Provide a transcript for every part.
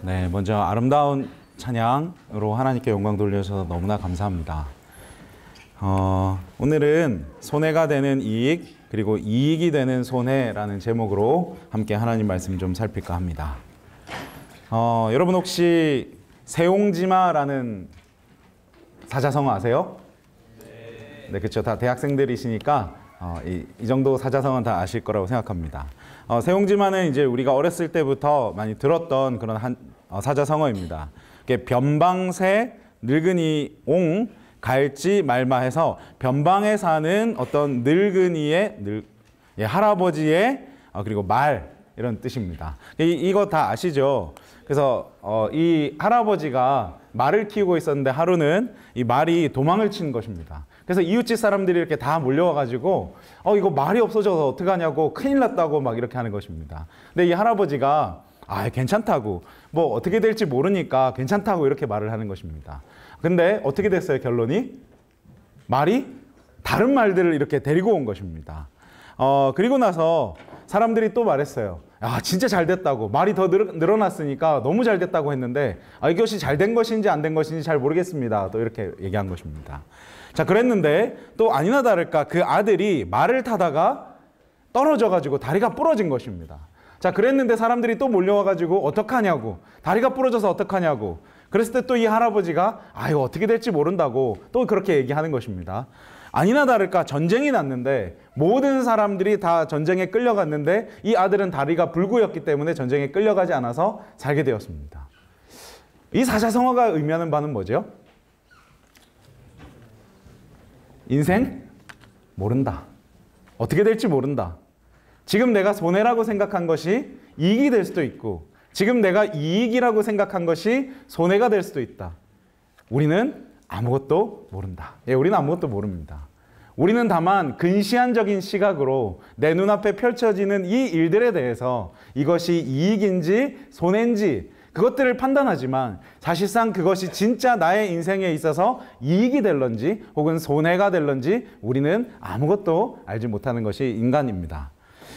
네, 먼저 아름다운 찬양으로 하나님께 영광 돌려주셔서 너무나 감사합니다. 오늘은 손해가 되는 이익 그리고 이익이 되는 손해라는 제목으로 함께 하나님 말씀 좀 살필까 합니다. 여러분 혹시 세옹지마라는 사자성어 아세요? 네, 그렇죠. 다 대학생들이시니까 이 정도 사자성어는 다 아실 거라고 생각합니다. 세옹지마는 이제 우리가 어렸을 때부터 많이 들었던 그런 사자성어입니다. 변방새, 늙은이 옹, 갈지 말마해서 변방에 사는 어떤 늙은이의 할아버지의 그리고 말 이런 뜻입니다. 이거 다 아시죠? 그래서 이 할아버지가 말을 키우고 있었는데 하루는 이 말이 도망을 친 것입니다. 그래서 이웃집 사람들이 이렇게 다 몰려와가지고 이거 말이 없어져서 어떡하냐고 큰일 났다고 막 이렇게 하는 것입니다. 근데 이 할아버지가 괜찮다고 뭐 어떻게 될지 모르니까 괜찮다고 이렇게 말을 하는 것입니다. 근데 어떻게 됐어요? 결론이 말이 다른 말들을 이렇게 데리고 온 것입니다. 그리고 나서 사람들이 또 말했어요. 진짜 잘 됐다고. 말이 더 늘어났으니까 너무 잘 됐다고 했는데 이것이 잘 된 것인지 안 된 것인지 잘 모르겠습니다. 또 이렇게 얘기한 것입니다. 자, 그랬는데 또 아니나 다를까 그 아들이 말을 타다가 떨어져가지고 다리가 부러진 것입니다. 자, 그랬는데 사람들이 또 몰려와가지고 어떡하냐고, 다리가 부러져서 어떡하냐고. 그랬을 때 또 이 할아버지가 이거 어떻게 될지 모른다고 또 그렇게 얘기하는 것입니다. 아니나 다를까 전쟁이 났는데 모든 사람들이 다 전쟁에 끌려갔는데 이 아들은 다리가 불구였기 때문에 전쟁에 끌려가지 않아서 살게 되었습니다. 이 사자성어가 의미하는 바는 뭐죠? 인생 모른다. 어떻게 될지 모른다. 지금 내가 손해라고 생각한 것이 이익이 될 수도 있고 지금 내가 이익이라고 생각한 것이 손해가 될 수도 있다. 우리는 아무것도 모른다. 우리는 아무것도 모릅니다. 우리는 다만 근시안적인 시각으로 내 눈앞에 펼쳐지는 이 일들에 대해서 이것이 이익인지 손해인지 그것들을 판단하지만 사실상 그것이 진짜 나의 인생에 있어서 이익이 될런지 혹은 손해가 될런지 우리는 아무것도 알지 못하는 것이 인간입니다.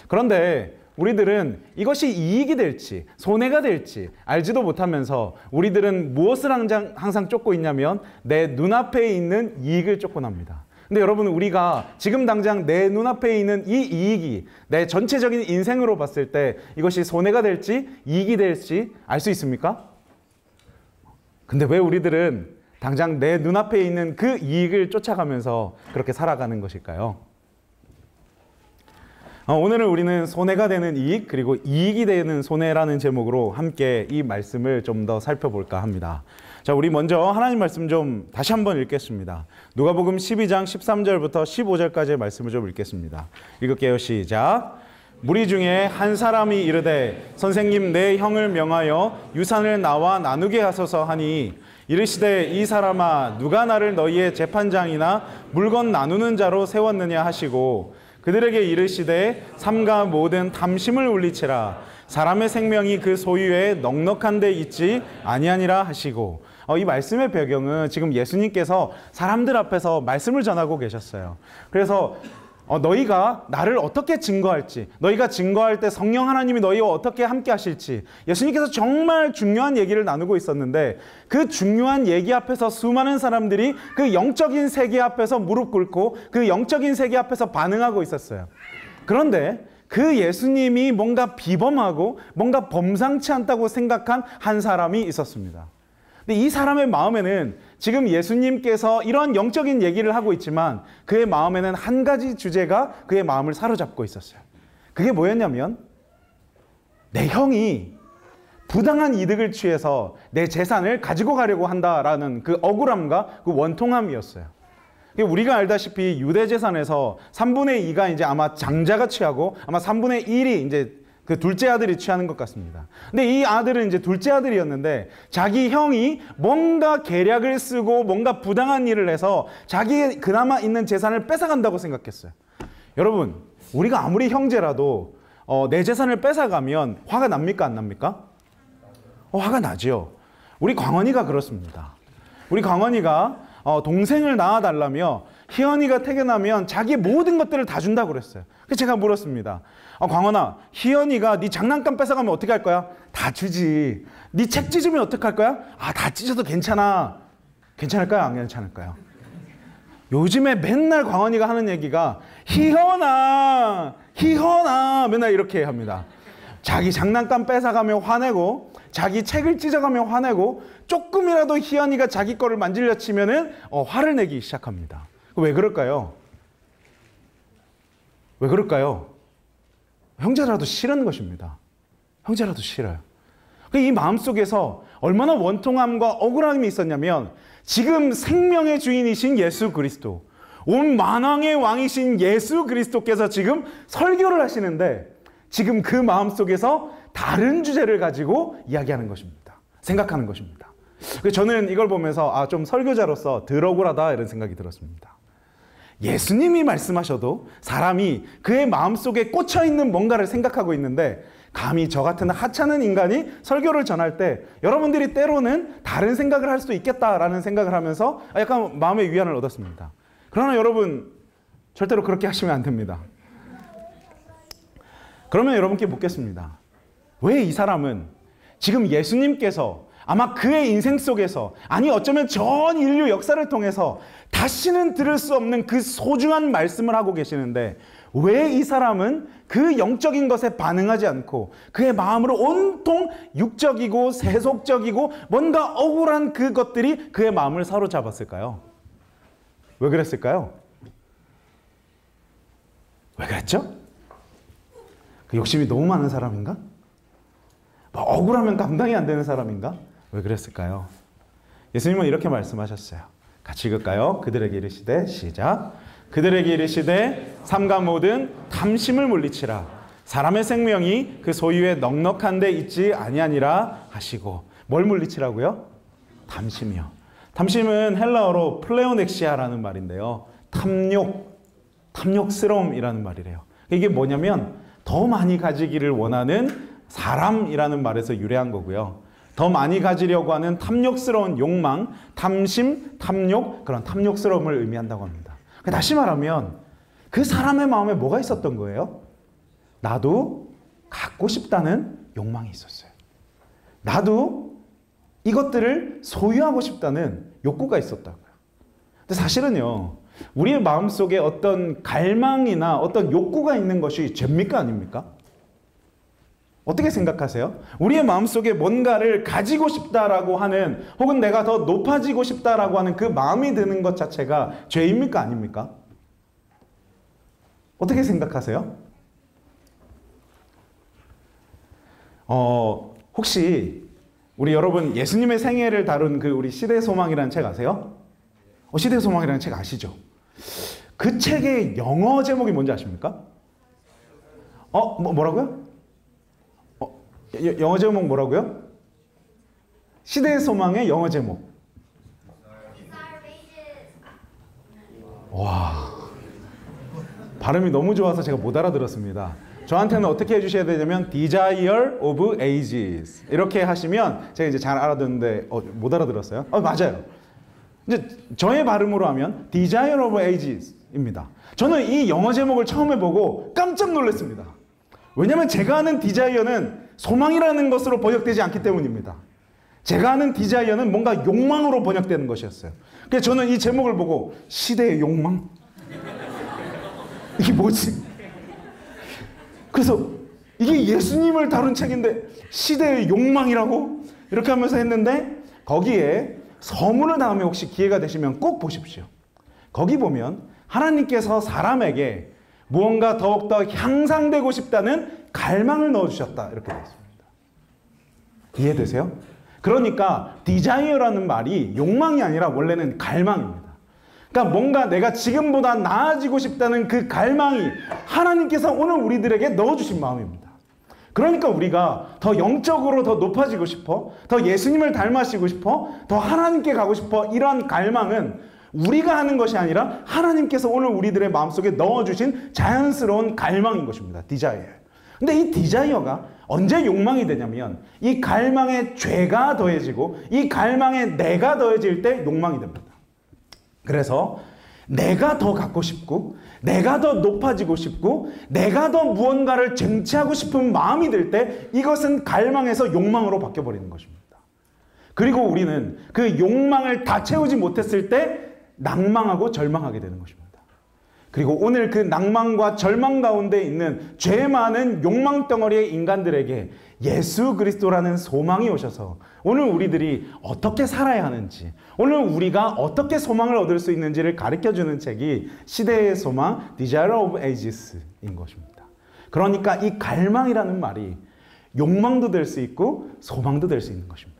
그런데 우리들은 이것이 이익이 될지 손해가 될지 알지도 못하면서 우리들은 무엇을 항상 쫓고 있냐면 내 눈앞에 있는 이익을 쫓곤 합니다. 근데 여러분, 우리가 지금 당장 내 눈앞에 있는 이 이익이 내 전체적인 인생으로 봤을 때 이것이 손해가 될지 이익이 될지 알 수 있습니까? 근데 왜 우리들은 당장 내 눈앞에 있는 그 이익을 쫓아가면서 그렇게 살아가는 것일까요? 오늘은 우리는 손해가 되는 이익 그리고 이익이 되는 손해라는 제목으로 함께 이 말씀을 좀 더 살펴볼까 합니다. 자, 우리 먼저 하나님 말씀 좀 다시 한번 읽겠습니다. 누가복음 12장 13절부터 15절까지의 말씀을 좀 읽겠습니다. 읽을게요. 시작. 무리 중에 한 사람이 이르되 선생님, 내 형을 명하여 유산을 나와 나누게 하소서 하니 이르시되 이 사람아, 누가 나를 너희의 재판장이나 물건 나누는 자로 세웠느냐 하시고 그들에게 이르시되 삼가 모든 탐심을 울리치라. 사람의 생명이 그 소유에 넉넉한 데 있지 아니하니라 하시고. 이 말씀의 배경은 지금 예수님께서 사람들 앞에서 말씀을 전하고 계셨어요. 그래서 너희가 나를 어떻게 증거할지, 너희가 증거할 때 성령 하나님이 너희와 어떻게 함께 하실지 예수님께서 정말 중요한 얘기를 나누고 있었는데 그 중요한 얘기 앞에서 수많은 사람들이 그 영적인 세계 앞에서 무릎 꿇고 그 영적인 세계 앞에서 반응하고 있었어요. 그런데 그 예수님이 뭔가 비범하고 뭔가 범상치 않다고 생각한 한 사람이 있었습니다. 근데 이 사람의 마음에는 지금 예수님께서 이런 영적인 얘기를 하고 있지만 그의 마음에는 한 가지 주제가 그의 마음을 사로잡고 있었어요. 그게 뭐였냐면 내 형이 부당한 이득을 취해서 내 재산을 가지고 가려고 한다라는 그 억울함과 그 원통함이었어요. 우리가 알다시피 유대 재산에서 3분의 2가 이제 아마 장자가 취하고 아마 3분의 1이 이제 그 둘째 아들이 취하는 것 같습니다. 근데 이 아들은 이제 둘째 아들이었는데 자기 형이 뭔가 계략을 쓰고 뭔가 부당한 일을 해서 자기의 그나마 있는 재산을 뺏어간다고 생각했어요. 여러분, 우리가 아무리 형제라도 내 재산을 뺏어가면 화가 납니까? 안 납니까? 화가 나죠. 우리 광원이가 그렇습니다. 우리 광원이가 동생을 낳아달라며 희연이가 태어나면 자기 모든 것들을 다 준다고 그랬어요. 그래서 제가 물었습니다. 광원아, 희연이가 네 장난감 뺏어가면 어떻게 할 거야? 다 주지. 네 책 찢으면 어떻게 할 거야? 다 찢어도 괜찮아. 괜찮을까요? 안 괜찮을까요? 요즘에 맨날 광원이가 하는 얘기가 희연아 맨날 이렇게 합니다. 자기 장난감 뺏어가면 화내고, 자기 책을 찢어가면 화내고, 조금이라도 희연이가 자기 거를 만지려 치면은 화를 내기 시작합니다. 왜 그럴까요? 왜 그럴까요? 형제라도 싫은 것입니다. 형제라도 싫어요. 이 마음속에서 얼마나 원통함과 억울함이 있었냐면, 지금 생명의 주인이신 예수 그리스도, 온 만왕의 왕이신 예수 그리스도께서 지금 설교를 하시는데, 지금 그 마음속에서 다른 주제를 가지고 이야기하는 것입니다. 생각하는 것입니다. 저는 이걸 보면서 좀 설교자로서 덜 억울하다 이런 생각이 들었습니다. 예수님이 말씀하셔도 사람이 그의 마음속에 꽂혀있는 뭔가를 생각하고 있는데, 감히 저 같은 하찮은 인간이 설교를 전할 때 여러분들이 때로는 다른 생각을 할 수도 있겠다라는 생각을 하면서 약간 마음의 위안을 얻었습니다. 그러나 여러분, 절대로 그렇게 하시면 안 됩니다. 그러면 여러분께 묻겠습니다. 왜 이 사람은 지금 예수님께서 아마 그의 인생 속에서, 아니 어쩌면 전 인류 역사를 통해서 다시는 들을 수 없는 그 소중한 말씀을 하고 계시는데, 왜 이 사람은 그 영적인 것에 반응하지 않고 그의 마음으로 온통 육적이고 세속적이고 뭔가 억울한 그것들이 그의 마음을 사로잡았을까요? 왜 그랬을까요? 왜 그랬죠? 그 욕심이 너무 많은 사람인가? 억울하면 감당이 안 되는 사람인가? 왜 그랬을까요? 예수님은 이렇게 말씀하셨어요. 같이 읽을까요? 그들에게 이르시되, 시작. 그들에게 이르시되 삼가 모든 탐심을 물리치라. 사람의 생명이 그 소유에 넉넉한 데 있지 아니하니라 하시고. 뭘 물리치라고요? 탐심이요. 탐심은 헬라어로 플레오넥시아라는 말인데요. 탐욕스러움이라는 말이래요. 이게 뭐냐면 더 많이 가지기를 원하는 사람이라는 말에서 유래한 거고요. 더 많이 가지려고 하는 탐욕스러운 욕망, 탐심, 탐욕, 그런 탐욕스러움을 의미한다고 합니다. 다시 말하면 그 사람의 마음에 뭐가 있었던 거예요? 나도 갖고 싶다는 욕망이 있었어요. 나도 이것들을 소유하고 싶다는 욕구가 있었다고요. 근데 사실은요, 우리의 마음속에 어떤 갈망이나 어떤 욕구가 있는 것이 죄입니까? 아닙니까? 어떻게 생각하세요? 우리의 마음속에 뭔가를 가지고 싶다라고 하는, 혹은 내가 더 높아지고 싶다라고 하는 그 마음이 드는 것 자체가 죄입니까? 아닙니까? 어떻게 생각하세요? 혹시 우리 여러분 예수님의 생애를 다룬 그 우리 시대의 소망이라는 책 아세요? 시대의 소망이라는 책 아시죠? 그 책의 영어 제목이 뭔지 아십니까? 뭐라고요? 영어 제목 뭐라고요? 시대의 소망의 영어 제목. 와, 발음이 너무 좋아서 제가 못 알아들었습니다. 저한테는 어떻게 해주셔야 되냐면 Desire of Ages 이렇게 하시면 제가 이제 잘 알아듣는데 못 알아들었어요? 맞아요. 이제 저의 발음으로 하면 Desire of Ages입니다. 저는 이 영어 제목을 처음에 보고 깜짝 놀랐습니다. 왜냐하면 제가 아는 디자이어는 소망이라는 것으로 번역되지 않기 때문입니다. 제가 아는 디자이어는 뭔가 욕망으로 번역되는 것이었어요. 그래서 저는 이 제목을 보고 시대의 욕망? 이게 뭐지? 그래서 이게 예수님을 다룬 책인데 시대의 욕망이라고? 이렇게 하면서 했는데 거기에 서문을 다음에 혹시 기회가 되시면 꼭 보십시오. 거기 보면 하나님께서 사람에게 무언가 더욱더 향상되고 싶다는 갈망을 넣어주셨다 이렇게 되어 있습니다. 이해되세요? 그러니까 디자이어라는 말이 욕망이 아니라 원래는 갈망입니다. 그러니까 뭔가 내가 지금보다 나아지고 싶다는 그 갈망이 하나님께서 오늘 우리들에게 넣어주신 마음입니다. 그러니까 우리가 더 영적으로 더 높아지고 싶어, 더 예수님을 닮아지고 싶어, 더 하나님께 가고 싶어, 이러한 갈망은 우리가 하는 것이 아니라 하나님께서 오늘 우리들의 마음속에 넣어주신 자연스러운 갈망인 것입니다. 디자이어. 근데 이 디자이어가 언제 욕망이 되냐면 이 갈망에 죄가 더해지고 이 갈망에 내가 더해질 때 욕망이 됩니다. 그래서 내가 더 갖고 싶고 내가 더 높아지고 싶고 내가 더 무언가를 쟁취하고 싶은 마음이 들 때 이것은 갈망에서 욕망으로 바뀌어버리는 것입니다. 그리고 우리는 그 욕망을 다 채우지 못했을 때 낭망하고 절망하게 되는 것입니다. 그리고 오늘 그 낭망과 절망 가운데 있는 죄 많은 욕망 덩어리의 인간들에게 예수 그리스도라는 소망이 오셔서 오늘 우리들이 어떻게 살아야 하는지, 오늘 우리가 어떻게 소망을 얻을 수 있는지를 가르쳐주는 책이 시대의 소망, Desire of Ages인 것입니다. 그러니까 이 갈망이라는 말이 욕망도 될 수 있고 소망도 될 수 있는 것입니다.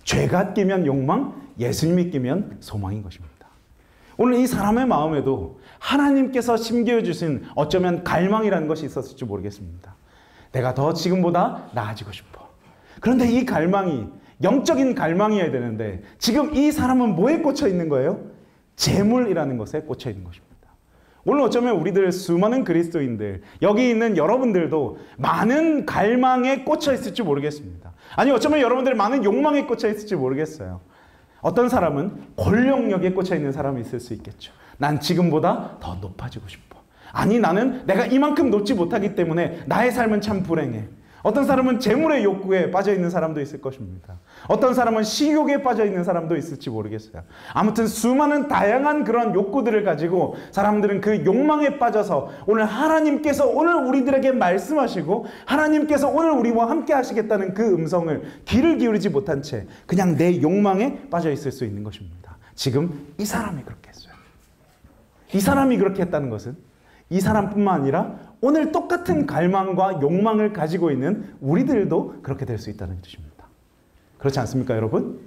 죄가 끼면 욕망, 예수님이 끼면 소망인 것입니다. 오늘 이 사람의 마음에도 하나님께서 심겨해 주신 어쩌면 갈망이라는 것이 있었을지 모르겠습니다. 내가 더 지금보다 나아지고 싶어. 그런데 이 갈망이 영적인 갈망이어야 되는데 지금 이 사람은 뭐에 꽂혀 있는 거예요? 재물이라는 것에 꽂혀 있는 것입니다. 오늘 어쩌면 우리들 수많은 그리스도인들, 여기 있는 여러분들도 많은 갈망에 꽂혀 있을지 모르겠습니다. 아니 어쩌면 여러분들이 많은 욕망에 꽂혀 있을지 모르겠어요. 어떤 사람은 권력력에 꽂혀 있는 사람이 있을 수 있겠죠. 난 지금보다 더 높아지고 싶어. 아니 나는 내가 이만큼 높지 못하기 때문에 나의 삶은 참 불행해. 어떤 사람은 재물의 욕구에 빠져 있는 사람도 있을 것입니다. 어떤 사람은 식욕에 빠져 있는 사람도 있을지 모르겠어요. 아무튼 수많은 다양한 그런 욕구들을 가지고 사람들은 그 욕망에 빠져서 오늘 하나님께서 오늘 우리들에게 말씀하시고 하나님께서 오늘 우리와 함께 하시겠다는 그 음성을 귀를 기울이지 못한 채 그냥 내 욕망에 빠져 있을 수 있는 것입니다. 지금 이 사람이 그렇게 했어요. 이 사람이 그렇게 했다는 것은 이 사람뿐만 아니라 오늘 똑같은 갈망과 욕망을 가지고 있는 우리들도 그렇게 될 수 있다는 뜻입니다. 그렇지 않습니까, 여러분?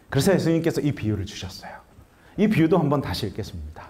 그래서 예수님께서 이 비유를 주셨어요. 이 비유도 한번 다시 읽겠습니다.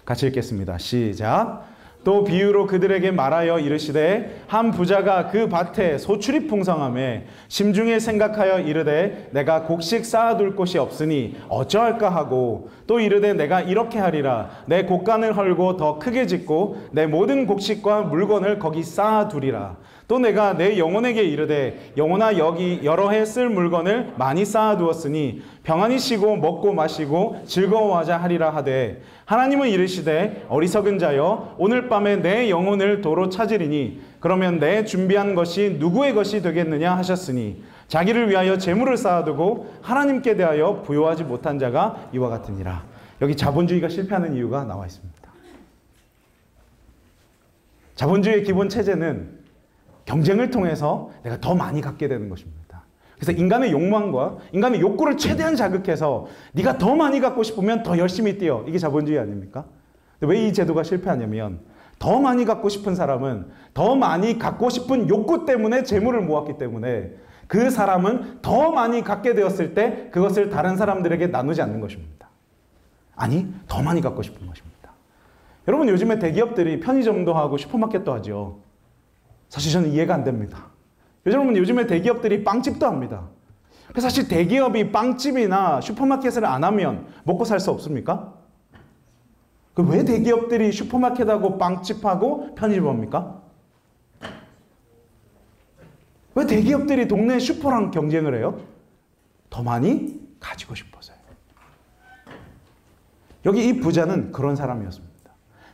같이 읽겠습니다. 시작. 또 비유로 그들에게 말하여 이르시되 한 부자가 그 밭에 소출이 풍성하매 심중에 생각하여 이르되 내가 곡식 쌓아둘 곳이 없으니 어쩌할까 하고 또 이르되 내가 이렇게 하리라 내 곡간을 헐고 더 크게 짓고 내 모든 곡식과 물건을 거기 쌓아두리라. 또 내가 내 영혼에게 이르되 영혼아 여기 여러 해 쓸 물건을 많이 쌓아두었으니 평안히 쉬고 먹고 마시고 즐거워하자 하리라 하되 하나님은 이르시되 어리석은 자여 오늘 밤에 내 영혼을 도로 찾으리니 그러면 내 준비한 것이 누구의 것이 되겠느냐 하셨으니 자기를 위하여 재물을 쌓아두고 하나님께 대하여 부요하지 못한 자가 이와 같으니라. 여기 자본주의가 실패하는 이유가 나와 있습니다. 자본주의의 기본 체제는 경쟁을 통해서 내가 더 많이 갖게 되는 것입니다. 그래서 인간의 욕망과 인간의 욕구를 최대한 자극해서 네가 더 많이 갖고 싶으면 더 열심히 뛰어. 이게 자본주의 아닙니까? 왜 이 제도가 실패하냐면 더 많이 갖고 싶은 사람은 더 많이 갖고 싶은 욕구 때문에 재물을 모았기 때문에 그 사람은 더 많이 갖게 되었을 때 그것을 다른 사람들에게 나누지 않는 것입니다. 아니, 더 많이 갖고 싶은 것입니다. 여러분 요즘에 대기업들이 편의점도 하고 슈퍼마켓도 하죠. 사실 저는 이해가 안 됩니다. 여러분 요즘에 대기업들이 빵집도 합니다. 사실 대기업이 빵집이나 슈퍼마켓을 안 하면 먹고 살 수 없습니까? 왜 대기업들이 슈퍼마켓하고 빵집하고 편의점합니까? 왜 대기업들이 동네 슈퍼랑 경쟁을 해요? 더 많이 가지고 싶어서요. 여기 이 부자는 그런 사람이었습니다.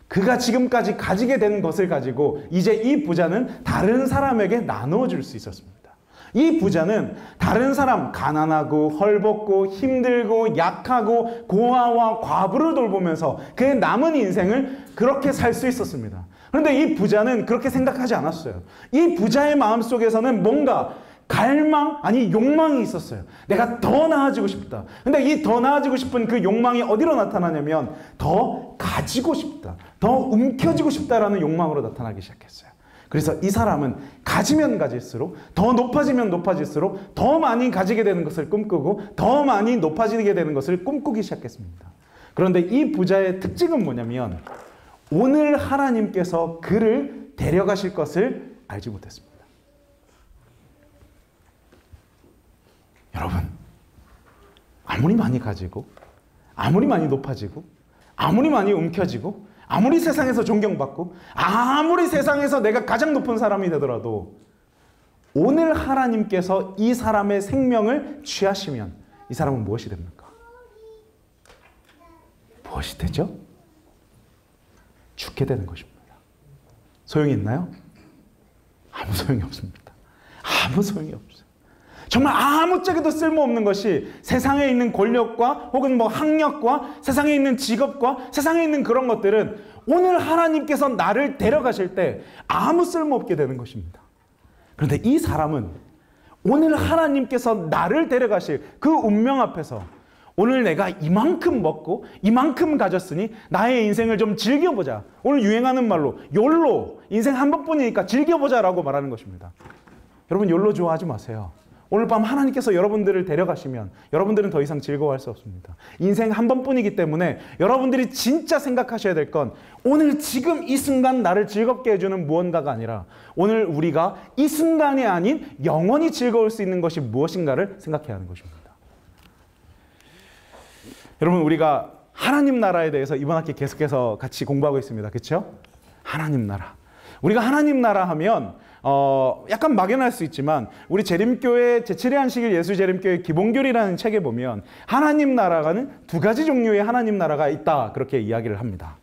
그가 지금까지 가지게 된 것을 가지고 이제 이 부자는 다른 사람에게 나누어 줄 수 있었습니다. 이 부자는 다른 사람 가난하고 헐벗고 힘들고 약하고 고아와 과부를 돌보면서 그의 남은 인생을 그렇게 살 수 있었습니다. 그런데 이 부자는 그렇게 생각하지 않았어요. 이 부자의 마음속에서는 뭔가 갈망, 아니 욕망이 있었어요. 내가 더 나아지고 싶다. 근데 이 더 나아지고 싶은 그 욕망이 어디로 나타나냐면 더 가지고 싶다. 더 움켜쥐고 싶다라는 욕망으로 나타나기 시작했어요. 그래서 이 사람은 가지면 가질수록 더 높아지면 높아질수록 더 많이 가지게 되는 것을 꿈꾸고 더 많이 높아지게 되는 것을 꿈꾸기 시작했습니다. 그런데 이 부자의 특징은 뭐냐면 오늘 하나님께서 그를 데려가실 것을 알지 못했습니다. 여러분, 아무리 많이 가지고 아무리 많이 높아지고 아무리 많이 움켜쥐고 아무리 세상에서 존경받고 아무리 세상에서 내가 가장 높은 사람이 되더라도 오늘 하나님께서 이 사람의 생명을 취하시면 이 사람은 무엇이 됩니까? 무엇이 되죠? 죽게 되는 것입니다. 소용이 있나요? 아무 소용이 없습니다. 아무 소용이 없어요. 정말 아무짝에도 쓸모없는 것이 세상에 있는 권력과 혹은 뭐 학력과 세상에 있는 직업과 세상에 있는 그런 것들은 오늘 하나님께서 나를 데려가실 때 아무 쓸모없게 되는 것입니다. 그런데 이 사람은 오늘 하나님께서 나를 데려가실 그 운명 앞에서 오늘 내가 이만큼 먹고 이만큼 가졌으니 나의 인생을 좀 즐겨보자. 오늘 유행하는 말로 욜로, 인생 한 번뿐이니까 즐겨보자라고 말하는 것입니다. 여러분 욜로 좋아하지 마세요. 오늘 밤 하나님께서 여러분들을 데려가시면 여러분들은 더 이상 즐거워할 수 없습니다. 인생 한 번뿐이기 때문에 여러분들이 진짜 생각하셔야 될 건 오늘 지금 이 순간 나를 즐겁게 해주는 무언가가 아니라 오늘 우리가 이 순간이 아닌 영원히 즐거울 수 있는 것이 무엇인가를 생각해야 하는 것입니다. 여러분 우리가 하나님 나라에 대해서 이번 학기 계속해서 같이 공부하고 있습니다. 그렇죠? 하나님 나라. 우리가 하나님 나라 하면 약간 막연할 수 있지만 우리 재림교회 제7회 안식일 예수재림교회 기본교리라는 책에 보면 하나님 나라가는 두 가지 종류의 하나님 나라가 있다 그렇게 이야기를 합니다.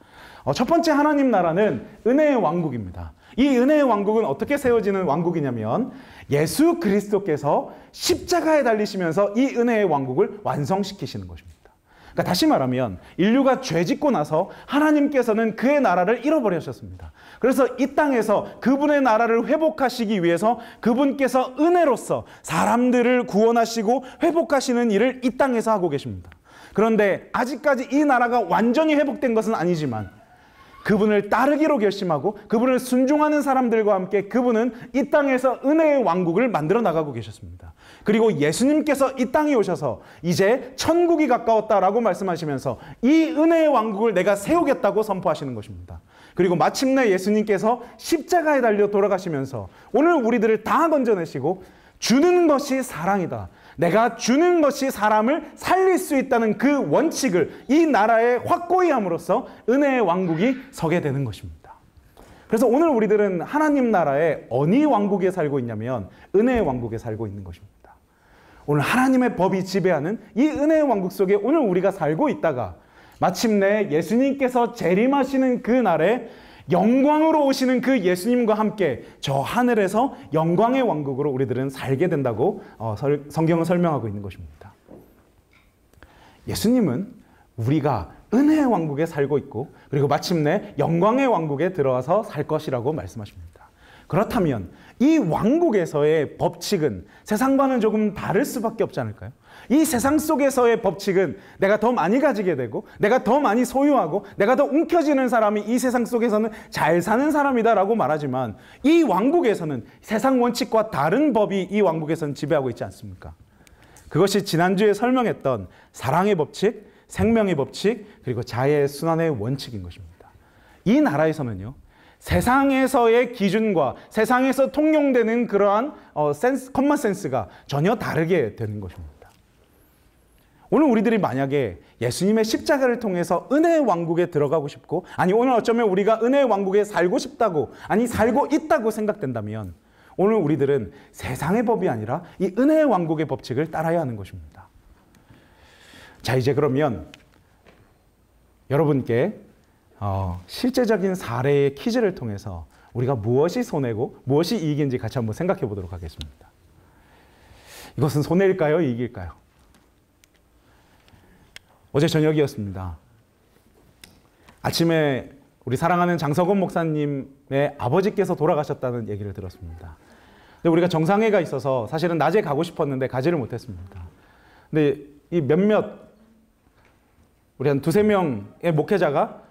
첫 번째 하나님 나라는 은혜의 왕국입니다. 이 은혜의 왕국은 어떻게 세워지는 왕국이냐면 예수 그리스도께서 십자가에 달리시면서 이 은혜의 왕국을 완성시키시는 것입니다. 그러니까 다시 말하면 인류가 죄 짓고 나서 하나님께서는 그의 나라를 잃어버리셨습니다. 그래서 이 땅에서 그분의 나라를 회복하시기 위해서 그분께서 은혜로서 사람들을 구원하시고 회복하시는 일을 이 땅에서 하고 계십니다. 그런데 아직까지 이 나라가 완전히 회복된 것은 아니지만 그분을 따르기로 결심하고 그분을 순종하는 사람들과 함께 그분은 이 땅에서 은혜의 왕국을 만들어 나가고 계셨습니다. 그리고 예수님께서 이 땅에 오셔서 이제 천국이 가까웠다라고 말씀하시면서 이 은혜의 왕국을 내가 세우겠다고 선포하시는 것입니다. 그리고 마침내 예수님께서 십자가에 달려 돌아가시면서 오늘 우리들을 다 건져내시고 주는 것이 사랑이다. 내가 주는 것이 사람을 살릴 수 있다는 그 원칙을 이 나라에 확고히 함으로써 은혜의 왕국이 서게 되는 것입니다. 그래서 오늘 우리들은 하나님 나라의 어느 왕국에 살고 있냐면 은혜의 왕국에 살고 있는 것입니다. 오늘 하나님의 법이 지배하는 이 은혜의 왕국 속에 오늘 우리가 살고 있다가 마침내 예수님께서 재림하시는 그 날에 영광으로 오시는 그 예수님과 함께 저 하늘에서 영광의 왕국으로 우리들은 살게 된다고 성경은 설명하고 있는 것입니다. 예수님은 우리가 은혜의 왕국에 살고 있고 그리고 마침내 영광의 왕국에 들어와서 살 것이라고 말씀하십니다. 그렇다면 이 왕국에서의 법칙은 세상과는 조금 다를 수밖에 없지 않을까요? 이 세상 속에서의 법칙은 내가 더 많이 가지게 되고 내가 더 많이 소유하고 내가 더 움켜쥐는 사람이 이 세상 속에서는 잘 사는 사람이다라고 말하지만 이 왕국에서는 세상 원칙과 다른 법이 이 왕국에서는 지배하고 있지 않습니까? 그것이 지난주에 설명했던 사랑의 법칙, 생명의 법칙, 그리고 자의 순환의 원칙인 것입니다. 이 나라에서는요. 세상에서의 기준과 세상에서 통용되는 그러한 커먼 센스가 전혀 다르게 되는 것입니다. 오늘 우리들이 만약에 예수님의 십자가를 통해서 은혜의 왕국에 들어가고 싶고 아니 오늘 어쩌면 우리가 은혜의 왕국에 살고 싶다고 아니 살고 있다고 생각된다면 오늘 우리들은 세상의 법이 아니라 이 은혜의 왕국의 법칙을 따라야 하는 것입니다. 자 이제 그러면 여러분께 실제적인 사례의 퀴즈를 통해서 우리가 무엇이 손해고 무엇이 이익인지 같이 한번 생각해 보도록 하겠습니다. 이것은 손해일까요? 이익일까요? 어제 저녁이었습니다. 아침에 우리 사랑하는 장석원 목사님의 아버지께서 돌아가셨다는 얘기를 들었습니다. 근데 우리가 정상회가 있어서 사실은 낮에 가고 싶었는데 가지를 못했습니다. 근데 이 우리 한 2-3명의 목회자가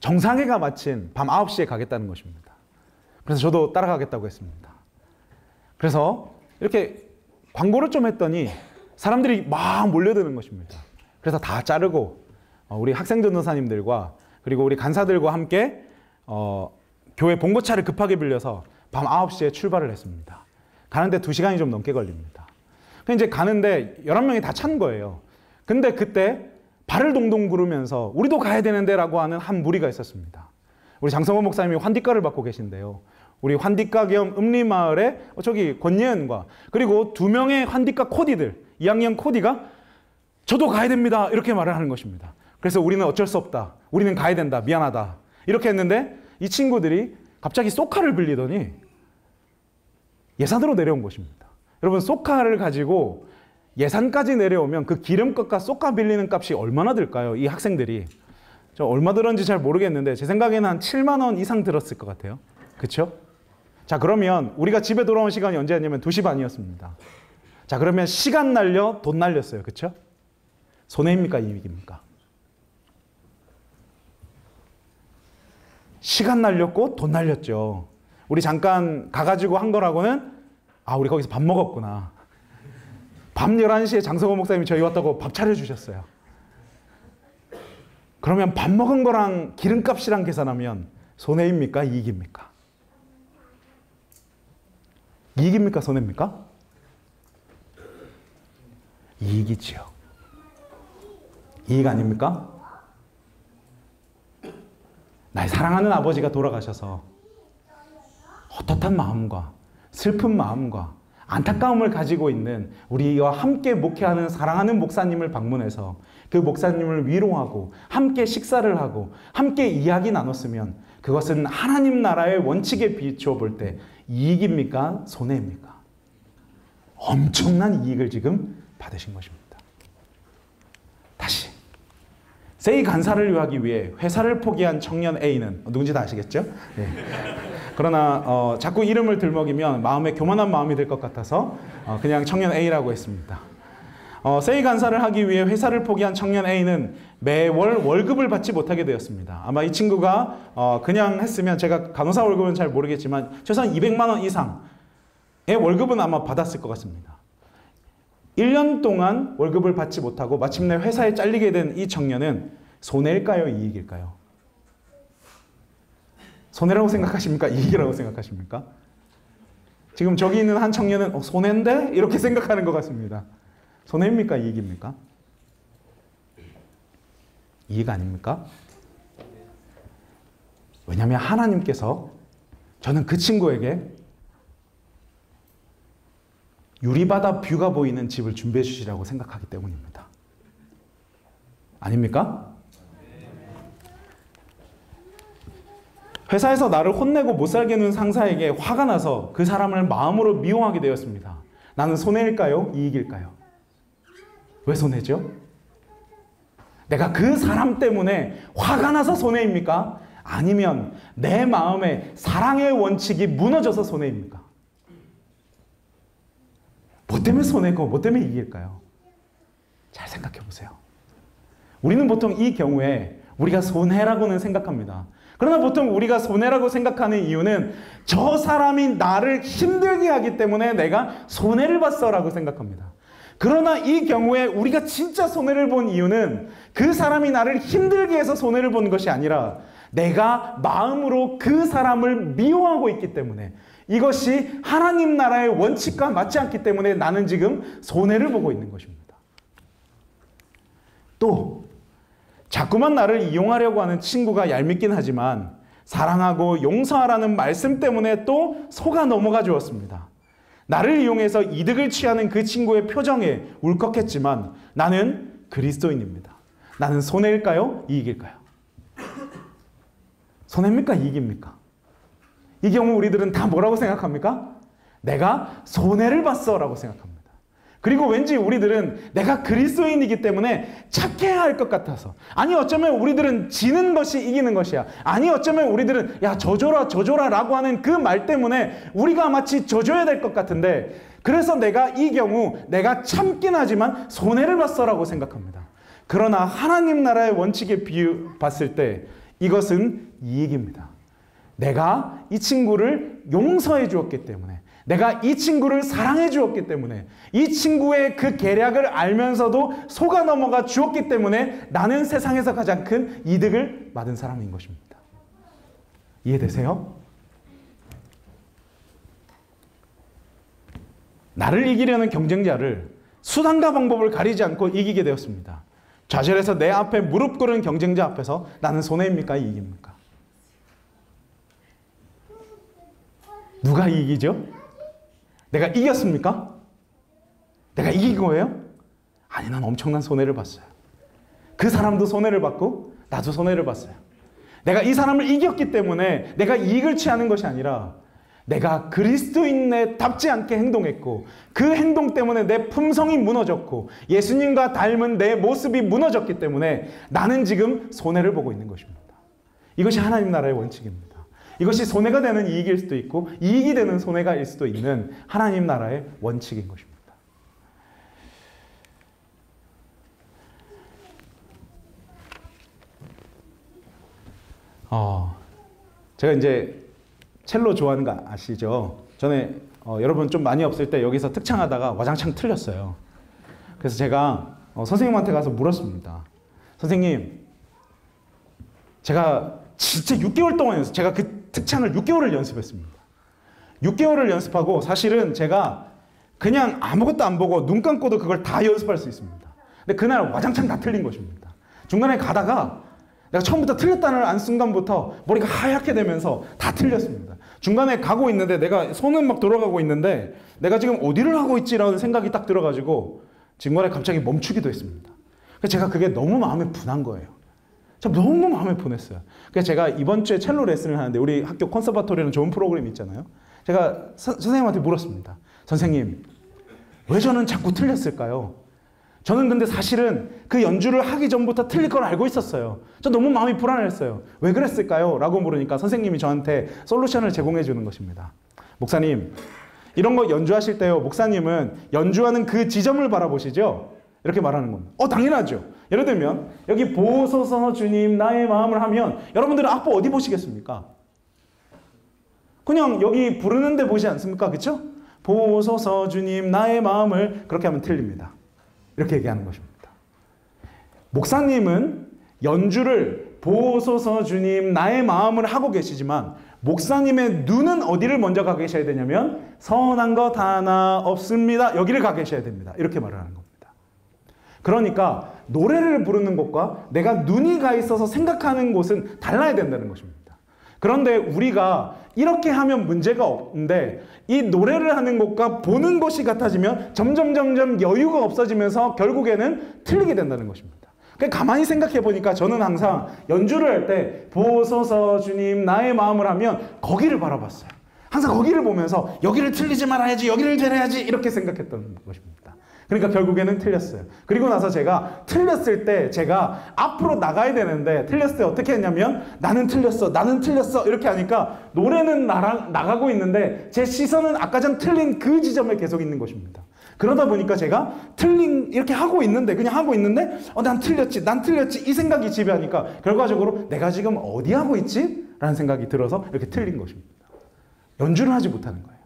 정상회가 마친 밤 9시에 가겠다는 것입니다. 그래서 저도 따라가겠다고 했습니다. 그래서 이렇게 광고를 좀 했더니 사람들이 막 몰려드는 것입니다. 그래서 다 자르고 우리 학생 전도사님들과 그리고 우리 간사들과 함께 교회 봉고차를 급하게 빌려서 밤 9시에 출발을 했습니다. 가는데 2시간이 좀 넘게 걸립니다. 근데 이제 가는데 11명이 다 찬 거예요. 근데 그때 발을 동동 구르면서 우리도 가야 되는데 라고 하는 한 무리가 있었습니다. 우리 장성원 목사님이 환디과를 맡고 계신데요. 우리 환디과 겸 읍리마을의 저기 권예은과 그리고 2명의 환디과 코디들 2학년 코디가 저도 가야 됩니다 이렇게 말을 하는 것입니다. 그래서 우리는 어쩔 수 없다. 우리는 가야 된다. 미안하다. 이렇게 했는데 이 친구들이 갑자기 쏘카를 빌리더니 예산으로 내려온 것입니다. 여러분, 쏘카를 가지고 예산까지 내려오면 그 기름값과 쏘카 빌리는 값이 얼마나 들까요? 이 학생들이. 저 얼마 들었는지 잘 모르겠는데 제 생각에는 한 7만 원 이상 들었을 것 같아요. 그렇죠? 자, 그러면 우리가 집에 돌아온 시간이 언제였냐면 2시 반이었습니다. 자, 그러면 시간 날려 돈 날렸어요. 그렇죠? 손해입니까? 이익입니까? 시간 날렸고 돈 날렸죠. 우리 잠깐 가가지고 한 거라고는 우리 거기서 밥 먹었구나. 밤 11시에 장성호 목사님이 저희 왔다고 밥 차려주셨어요. 그러면 밥 먹은 거랑 기름값이랑 계산하면 손해입니까? 이익입니까? 이익입니까? 손해입니까? 이익이지요. 이익 아닙니까? 나의 사랑하는 아버지가 돌아가셔서 헛헛한 마음과 슬픈 마음과 안타까움을 가지고 있는 우리와 함께 목회하는 사랑하는 목사님을 방문해서 그 목사님을 위로하고 함께 식사를 하고 함께 이야기 나눴으면 그것은 하나님 나라의 원칙에 비추어 볼 때 이익입니까? 손해입니까? 엄청난 이익을 지금 받으신 것입니다. 다시 세이 간사를 위하기 위해 회사를 포기한 청년 A는 누군지 다 아시겠죠? 네. 그러나 자꾸 이름을 들먹이면 마음에 교만한 마음이 들 것 같아서 그냥 청년 A라고 했습니다. 세이 간사를 하기 위해 회사를 포기한 청년 A는 매월 월급을 받지 못하게 되었습니다. 아마 이 친구가 그냥 했으면 제가 간호사 월급은 잘 모르겠지만 최소한 200만 원 이상의 월급은 아마 받았을 것 같습니다. 1년 동안 월급을 받지 못하고 마침내 회사에 잘리게 된 이 청년은 손해일까요? 이익일까요? 손해라고 생각하십니까? 이익이라고 생각하십니까? 지금 저기 있는 한 청년은 손해인데? 이렇게 생각하는 것 같습니다. 손해입니까? 이익입니까? 이익 아닙니까? 왜냐하면 하나님께서 저는 그 친구에게 유리바다 뷰가 보이는 집을 준비해 주시라고 생각하기 때문입니다. 아닙니까? 회사에서 나를 혼내고 못 살게 하는 상사에게 화가 나서 그 사람을 마음으로 미워하게 되었습니다. 나는 손해일까요? 이익일까요? 왜 손해죠? 내가 그 사람 때문에 화가 나서 손해입니까? 아니면 내 마음에 사랑의 원칙이 무너져서 손해입니까? 뭐 때문에 손해고 뭐 때문에 이익일까요? 잘 생각해 보세요. 우리는 보통 이 경우에 우리가 손해라고는 생각합니다. 그러나 보통 우리가 손해라고 생각하는 이유는 저 사람이 나를 힘들게 하기 때문에 내가 손해를 봤어라고 생각합니다. 그러나 이 경우에 우리가 진짜 손해를 본 이유는 그 사람이 나를 힘들게 해서 손해를 본 것이 아니라 내가 마음으로 그 사람을 미워하고 있기 때문에 이것이 하나님 나라의 원칙과 맞지 않기 때문에 나는 지금 손해를 보고 있는 것입니다. 또 자꾸만 나를 이용하려고 하는 친구가 얄밉긴 하지만 사랑하고 용서하라는 말씀 때문에 또 속아 넘어가 주었습니다. 나를 이용해서 이득을 취하는 그 친구의 표정에 울컥했지만 나는 그리스도인입니다. 나는 손해일까요? 이익일까요? 손해입니까? 이익입니까? 이 경우 우리들은 다 뭐라고 생각합니까? 내가 손해를 봤어 라고 생각합니다. 그리고 왠지 우리들은 내가 그리스도인이기 때문에 착해야 할 것 같아서, 아니 어쩌면 우리들은 지는 것이 이기는 것이야, 아니 어쩌면 우리들은 야 져줘라 라고 하는 그 말 때문에 우리가 마치 져줘야 될 것 같은데, 그래서 내가 이 경우 내가 참긴 하지만 손해를 봤어 라고 생각합니다. 그러나 하나님 나라의 원칙에 봤을 때 이것은 이익입니다. 내가 이 친구를 용서해 주었기 때문에, 내가 이 친구를 사랑해 주었기 때문에, 이 친구의 그 계략을 알면서도 속아 넘어가 주었기 때문에 나는 세상에서 가장 큰 이득을 받은 사람인 것입니다. 이해되세요? 나를 이기려는 경쟁자를 수단과 방법을 가리지 않고 이기게 되었습니다. 좌절해서 내 앞에 무릎 꿇은 경쟁자 앞에서 나는 손해입니까? 이익입니까? 누가 이기죠? 내가 이겼습니까? 내가 이긴 거예요? 아니, 난 엄청난 손해를 봤어요. 그 사람도 손해를 받고 나도 손해를 봤어요. 내가 이 사람을 이겼기 때문에 내가 이익을 취하는 것이 아니라 내가 그리스도인에 답지 않게 행동했고 그 행동 때문에 내 품성이 무너졌고 예수님과 닮은 내 모습이 무너졌기 때문에 나는 지금 손해를 보고 있는 것입니다. 이것이 하나님 나라의 원칙입니다. 이것이 손해가 되는 이익일 수도 있고 이익이 되는 손해가일 수도 있는 하나님 나라의 원칙인 것입니다. 제가 이제 첼로 좋아하는 거 아시죠? 전에 여러분 좀 많이 없을 때 여기서 특창하다가 와장창 틀렸어요. 그래서 제가 선생님한테 가서 물었습니다. 선생님, 제가 진짜 6개월 동안 제가 그 특창을 6개월을 연습했습니다. 6개월을 연습하고 사실은 제가 그냥 아무것도 안 보고 눈 감고도 그걸 다 연습할 수 있습니다. 근데 그날 와장창 다 틀린 것입니다. 중간에 가다가 내가 처음부터 틀렸다는 안 순간부터 머리가 하얗게 되면서 다 틀렸습니다. 중간에 가고 있는데 내가 손은 막 돌아가고 있는데 내가 지금 어디를 하고 있지라는 생각이 딱 들어가지고 중간에 갑자기 멈추기도 했습니다. 그래서 제가 그게 너무 마음에 분한 거예요. 저 너무 마음에 분했어요. 그래서 제가 이번 주에 첼로 레슨을 하는데 우리 학교 콘서바토리는 좋은 프로그램 있잖아요. 제가 선생님한테 물었습니다. 선생님, 왜 저는 자꾸 틀렸을까요? 저는 근데 사실은 그 연주를 하기 전부터 틀릴 걸 알고 있었어요. 저 너무 마음이 불안했어요. 왜 그랬을까요? 라고 물으니까 선생님이 저한테 솔루션을 제공해 주는 것입니다. 목사님, 이런 거 연주하실 때요, 목사님은 연주하는 그 지점을 바라보시죠? 이렇게 말하는 겁니다. 당연하죠. 예를 들면 여기 보소서 주님 나의 마음을 하면 여러분들은 악보 어디 보시겠습니까? 그냥 여기 부르는 데 보지 않습니까? 그렇죠? 보소서 주님 나의 마음을 그렇게 하면 틀립니다. 이렇게 얘기하는 것입니다. 목사님은 연주를 보소서 주님 나의 마음을 하고 계시지만 목사님의 눈은 어디를 먼저 가 계셔야 되냐면 선한 것 하나 없습니다. 여기를 가 계셔야 됩니다. 이렇게 말을 하는 겁니다. 그러니까 노래를 부르는 것과 내가 눈이 가 있어서 생각하는 곳은 달라야 된다는 것입니다. 그런데 우리가 이렇게 하면 문제가 없는데 이 노래를 하는 것과 보는 것이 같아지면 점점 여유가 없어지면서 결국에는 틀리게 된다는 것입니다. 그러니까 가만히 생각해 보니까 저는 항상 연주를 할 때 보소서 주님 나의 마음을 하면 거기를 바라봤어요. 항상 거기를 보면서 여기를 틀리지 말아야지, 여기를 잘해야지 이렇게 생각했던 것입니다. 그러니까 결국에는 틀렸어요. 그리고 나서 제가 틀렸을 때 제가 앞으로 나가야 되는데 틀렸을 때 어떻게 했냐면 나는 틀렸어 이렇게 하니까 노래는 나가고 있는데 제 시선은 아까 전 틀린 그 지점에 계속 있는 것입니다. 그러다 보니까 제가 이렇게 하고 있는데 그냥 하고 있는데 난 틀렸지 이 생각이 지배하니까 결과적으로 내가 지금 어디 하고 있지? 라는 생각이 들어서 이렇게 틀린 것입니다. 연주를 하지 못하는 거예요.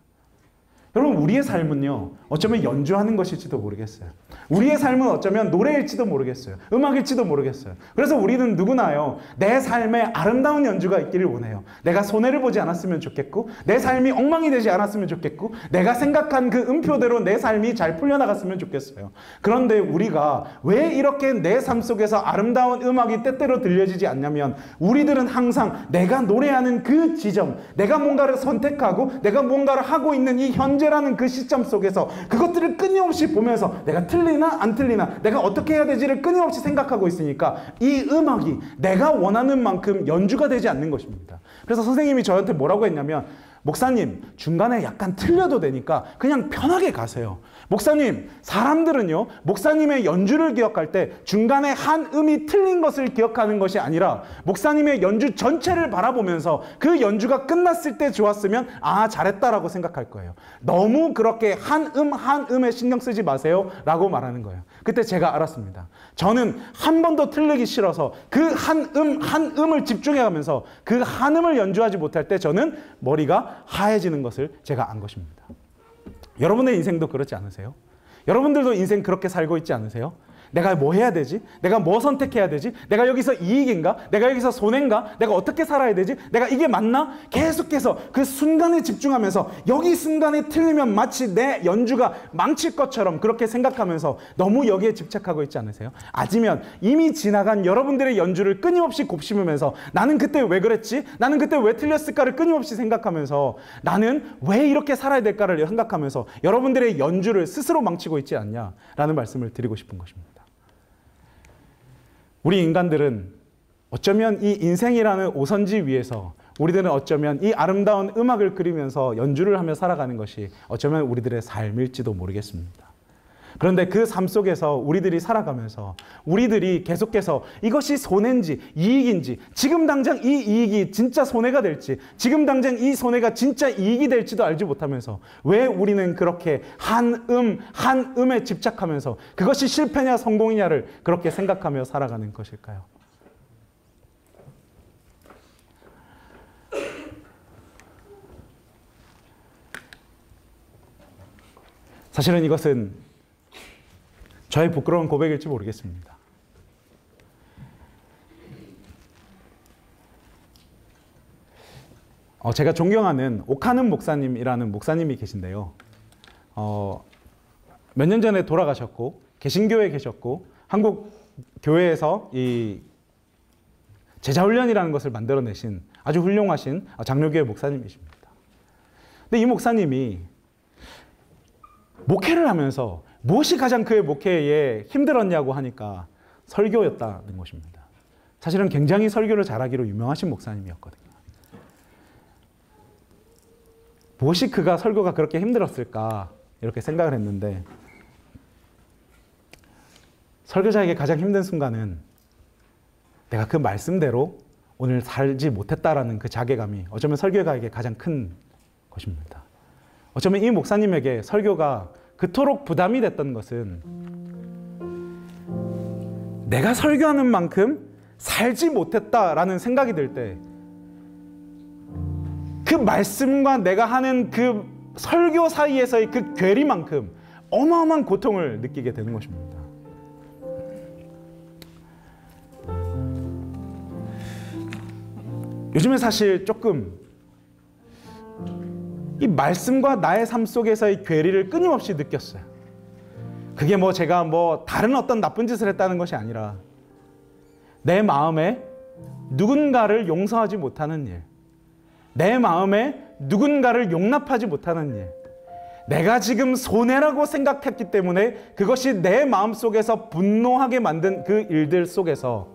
여러분, 우리의 삶은요, 어쩌면 연주하는 것일지도 모르겠어요. 우리의 삶은 어쩌면 노래일지도 모르겠어요. 음악일지도 모르겠어요. 그래서 우리는 누구나요, 내 삶에 아름다운 연주가 있기를 원해요. 내가 손해를 보지 않았으면 좋겠고, 내 삶이 엉망이 되지 않았으면 좋겠고, 내가 생각한 그 음표대로 내 삶이 잘 풀려나갔으면 좋겠어요. 그런데 우리가 왜 이렇게 내 삶 속에서 아름다운 음악이 때때로 들려지지 않냐면, 우리들은 항상 내가 노래하는 그 지점, 내가 뭔가를 선택하고, 내가 뭔가를 하고 있는 이 현재라는 그 시점 속에서 그것들을 끊임없이 보면서 내가 틀리나 안 틀리나 내가 어떻게 해야 되지를 끊임없이 생각하고 있으니까 이 음악이 내가 원하는 만큼 연주가 되지 않는 것입니다. 그래서 선생님이 저한테 뭐라고 했냐면 목사님, 중간에 약간 틀려도 되니까 그냥 편하게 가세요. 목사님, 사람들은요, 목사님의 연주를 기억할 때 중간에 한 음이 틀린 것을 기억하는 것이 아니라 목사님의 연주 전체를 바라보면서 그 연주가 끝났을 때 좋았으면 잘했다라고 생각할 거예요. 너무 그렇게 한 음에 신경 쓰지 마세요 라고 말하는 거예요. 그때 제가 알았습니다. 저는 한 번도 틀리기 싫어서 그 한 음을 집중해가면서 그 한 음을 연주하지 못할 때 저는 머리가 하얘지는 것을 제가 안 것입니다. 여러분의 인생도 그렇지 않으세요? 여러분들도 인생 그렇게 살고 있지 않으세요? 내가 뭐 해야 되지? 내가 뭐 선택해야 되지? 내가 여기서 이익인가? 내가 여기서 손해인가? 내가 어떻게 살아야 되지? 내가 이게 맞나? 계속해서 그 순간에 집중하면서 여기 순간에 틀리면 마치 내 연주가 망칠 것처럼 그렇게 생각하면서 너무 여기에 집착하고 있지 않으세요? 아니면 이미 지나간 여러분들의 연주를 끊임없이 곱씹으면서 나는 그때 왜 그랬지? 나는 그때 왜 틀렸을까를 끊임없이 생각하면서 나는 왜 이렇게 살아야 될까를 생각하면서 여러분들의 연주를 스스로 망치고 있지 않냐라는 말씀을 드리고 싶은 것입니다. 우리 인간들은 어쩌면 이 인생이라는 오선지 위에서 우리들은 어쩌면 이 아름다운 음악을 그리면서 연주를 하며 살아가는 것이 어쩌면 우리들의 삶일지도 모르겠습니다. 그런데 그 삶 속에서 우리들이 살아가면서 우리들이 계속해서 이것이 손해인지 이익인지, 지금 당장 이 이익이 진짜 손해가 될지, 지금 당장 이 손해가 진짜 이익이 될지도 알지 못하면서 왜 우리는 그렇게 한 음에 집착하면서 그것이 실패냐 성공이냐를 그렇게 생각하며 살아가는 것일까요? 사실은 이것은 저의 부끄러운 고백일지 모르겠습니다. 제가 존경하는 오카는 목사님이라는 목사님이 계신데요. 몇 년 전에 돌아가셨고 개신교에 계셨고 한국 교회에서 이 제자훈련이라는 것을 만들어내신 아주 훌륭하신 장로교회 목사님이십니다. 근데 이 목사님이 목회를 하면서 무엇이 가장 그의 목회에 힘들었냐고 하니까 설교였다는 것입니다. 사실은 굉장히 설교를 잘하기로 유명하신 목사님이었거든요. 무엇이 그가 설교가 그렇게 힘들었을까 이렇게 생각을 했는데, 설교자에게 가장 힘든 순간은 내가 그 말씀대로 오늘 살지 못했다라는 그 자괴감이 어쩌면 설교가에게 가장 큰 것입니다. 어쩌면 이 목사님에게 설교가 그토록 부담이 됐던 것은 내가 설교하는 만큼 살지 못했다라는 생각이 들 때 그 말씀과 내가 하는 그 설교 사이에서의 그 괴리만큼 어마어마한 고통을 느끼게 되는 것입니다. 요즘에 사실 조금 이 말씀과 나의 삶 속에서의 괴리를 끊임없이 느꼈어요. 그게 제가 다른 어떤 나쁜 짓을 했다는 것이 아니라 내 마음에 누군가를 용서하지 못하는 일, 내 마음에 누군가를 용납하지 못하는 일, 내가 지금 손해라고 생각했기 때문에 그것이 내 마음속에서 분노하게 만든 그 일들 속에서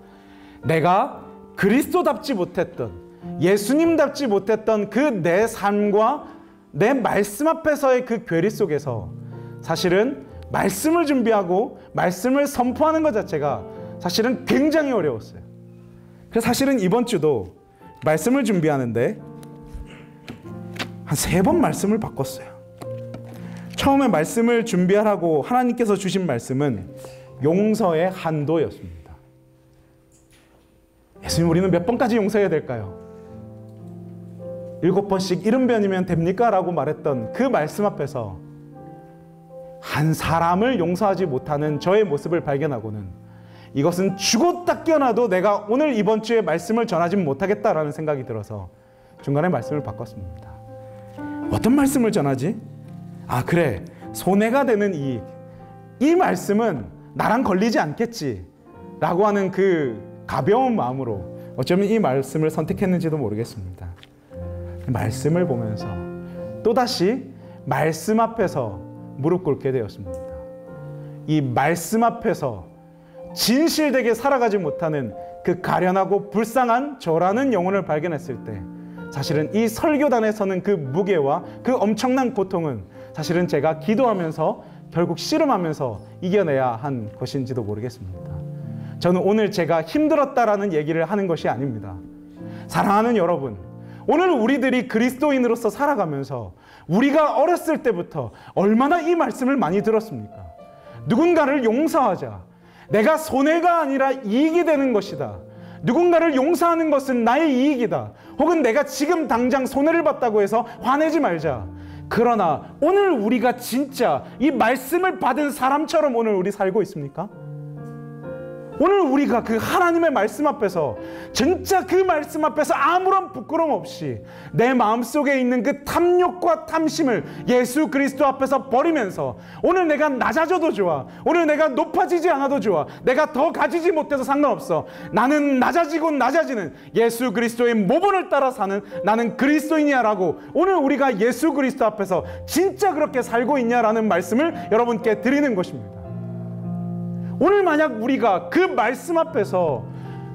내가 그리스도답지 못했던, 예수님답지 못했던 그 내 삶과 내 말씀 앞에서의 그 괴리 속에서 사실은 말씀을 준비하고 말씀을 선포하는 것 자체가 사실은 굉장히 어려웠어요. 그래서 사실은 이번 주도 말씀을 준비하는데 한 3번 말씀을 바꿨어요. 처음에 말씀을 준비하라고 하나님께서 주신 말씀은 용서의 한도였습니다. 예수님, 우리는 몇 번까지 용서해야 될까요? 7번씩 70번이면 됩니까? 라고 말했던 그 말씀 앞에서 한 사람을 용서하지 못하는 저의 모습을 발견하고는 이것은 죽었다 깨어나도 내가 오늘 이번 주에 말씀을 전하지 못하겠다라는 생각이 들어서 중간에 말씀을 바꿨습니다. 어떤 말씀을 전하지? 그래, 손해가 되는 이익. 이 말씀은 나랑 걸리지 않겠지 라고 하는 그 가벼운 마음으로 어쩌면 이 말씀을 선택했는지도 모르겠습니다. 말씀을 보면서 또다시 말씀 앞에서 무릎 꿇게 되었습니다. 이 말씀 앞에서 진실되게 살아가지 못하는 그 가련하고 불쌍한 저라는 영혼을 발견했을 때 사실은 이 설교단에 서는 그 무게와 그 엄청난 고통은 사실은 제가 기도하면서 결국 씨름하면서 이겨내야 한 것인지도 모르겠습니다. 저는 오늘 제가 힘들었다라는 얘기를 하는 것이 아닙니다. 사랑하는 여러분, 오늘 우리들이 그리스도인으로서 살아가면서 우리가 어렸을 때부터 얼마나 이 말씀을 많이 들었습니까? 누군가를 용서하자. 내가 손해가 아니라 이익이 되는 것이다. 누군가를 용서하는 것은 나의 이익이다. 혹은 내가 지금 당장 손해를 봤다고 해서 화내지 말자. 그러나 오늘 우리가 진짜 이 말씀을 받은 사람처럼 오늘 우리 살고 있습니까? 오늘 우리가 그 하나님의 말씀 앞에서 진짜 그 말씀 앞에서 아무런 부끄러움 없이 내 마음속에 있는 그 탐욕과 탐심을 예수 그리스도 앞에서 버리면서 오늘 내가 낮아져도 좋아, 오늘 내가 높아지지 않아도 좋아, 내가 더 가지지 못해서 상관없어, 나는 낮아지고 낮아지는 예수 그리스도의 모본을 따라 사는 나는 그리스도인이야 라고 오늘 우리가 예수 그리스도 앞에서 진짜 그렇게 살고 있냐라는 말씀을 여러분께 드리는 것입니다. 오늘 만약 우리가 그 말씀 앞에서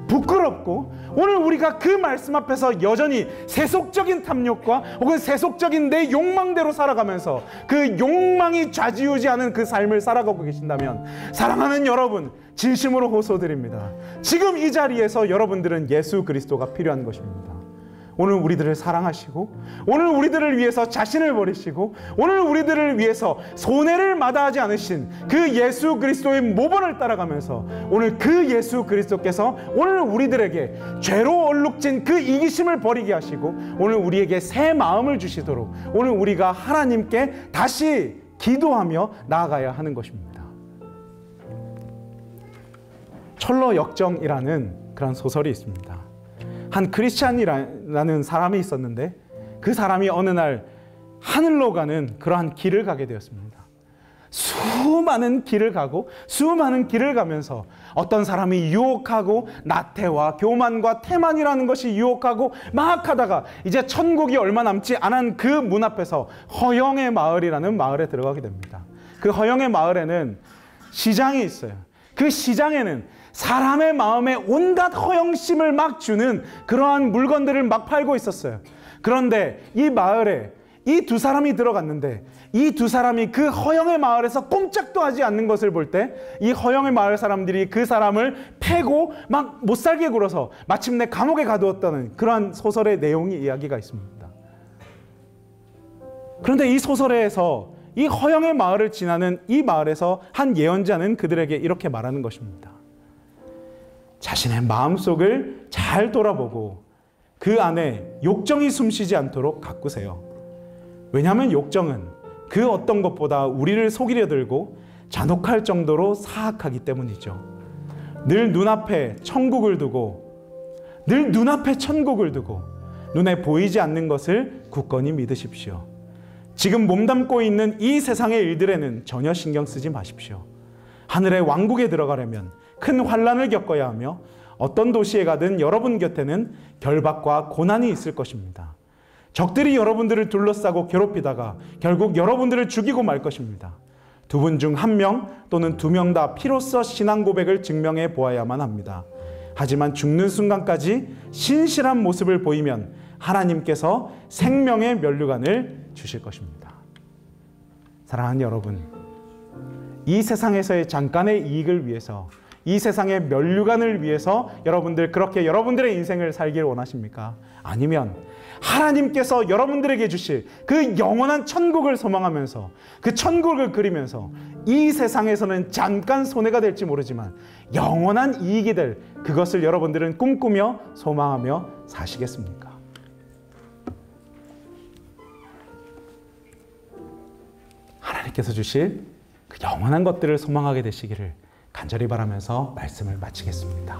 부끄럽고 오늘 우리가 그 말씀 앞에서 여전히 세속적인 탐욕과 혹은 세속적인 내 욕망대로 살아가면서 그 욕망이 좌지우지하는 그 삶을 살아가고 계신다면 사랑하는 여러분, 진심으로 호소드립니다. 지금 이 자리에서 여러분들은 예수 그리스도가 필요한 것입니다. 오늘 우리들을 사랑하시고 오늘 우리들을 위해서 자신을 버리시고 오늘 우리들을 위해서 손해를 마다하지 않으신 그 예수 그리스도의 모본을 따라가면서 오늘 그 예수 그리스도께서 오늘 우리들에게 죄로 얼룩진 그 이기심을 버리게 하시고 오늘 우리에게 새 마음을 주시도록 오늘 우리가 하나님께 다시 기도하며 나아가야 하는 것입니다. 철로 역정이라는 그런 소설이 있습니다. 한 크리스찬이라는 사람이 있었는데 그 사람이 어느 날 하늘로 가는 그러한 길을 가게 되었습니다. 수많은 길을 가면서 어떤 사람이 유혹하고 나태와 교만과 태만이라는 것이 유혹하고 막 하다가 이제 천국이 얼마 남지 않은 그 문 앞에서 허영의 마을이라는 마을에 들어가게 됩니다. 그 허영의 마을에는 시장이 있어요. 그 시장에는 사람의 마음에 온갖 허영심을 막 주는 그러한 물건들을 막 팔고 있었어요. 그런데 이 마을에 이 두 사람이 들어갔는데 이 두 사람이 그 허영의 마을에서 꼼짝도 하지 않는 것을 볼 때 이 허영의 마을 사람들이 그 사람을 패고 막 못살게 굴어서 마침내 감옥에 가두었다는 그러한 소설의 내용이 이야기가 있습니다. 그런데 이 소설에서 이 허영의 마을을 지나는 이 마을에서 한 예언자는 그들에게 이렇게 말하는 것입니다. 자신의 마음속을 잘 돌아보고 그 안에 욕정이 숨쉬지 않도록 가꾸세요. 왜냐하면 욕정은 그 어떤 것보다 우리를 속이려 들고 잔혹할 정도로 사악하기 때문이죠. 늘 눈앞에 천국을 두고 눈에 보이지 않는 것을 굳건히 믿으십시오. 지금 몸담고 있는 이 세상의 일들에는 전혀 신경 쓰지 마십시오. 하늘의 왕국에 들어가려면 큰 환난을 겪어야 하며 어떤 도시에 가든 여러분 곁에는 결박과 고난이 있을 것입니다. 적들이 여러분들을 둘러싸고 괴롭히다가 결국 여러분들을 죽이고 말 것입니다. 두 분 중 한 명 또는 두 명 다 피로써 신앙 고백을 증명해 보아야만 합니다. 하지만 죽는 순간까지 신실한 모습을 보이면 하나님께서 생명의 면류관을 주실 것입니다. 사랑하는 여러분, 이 세상에서의 잠깐의 이익을 위해서 이 세상의 면류관을 위해서 여러분들 그렇게 여러분들의 인생을 살길 원하십니까? 아니면 하나님께서 여러분들에게 주실 그 영원한 천국을 소망하면서 그 천국을 그리면서 이 세상에서는 잠깐 손해가 될지 모르지만 영원한 이익이 될 그것을 여러분들은 꿈꾸며 소망하며 사시겠습니까? 하나님께서 주실 그 영원한 것들을 소망하게 되시기를 간절히 바라면서 말씀을 마치겠습니다.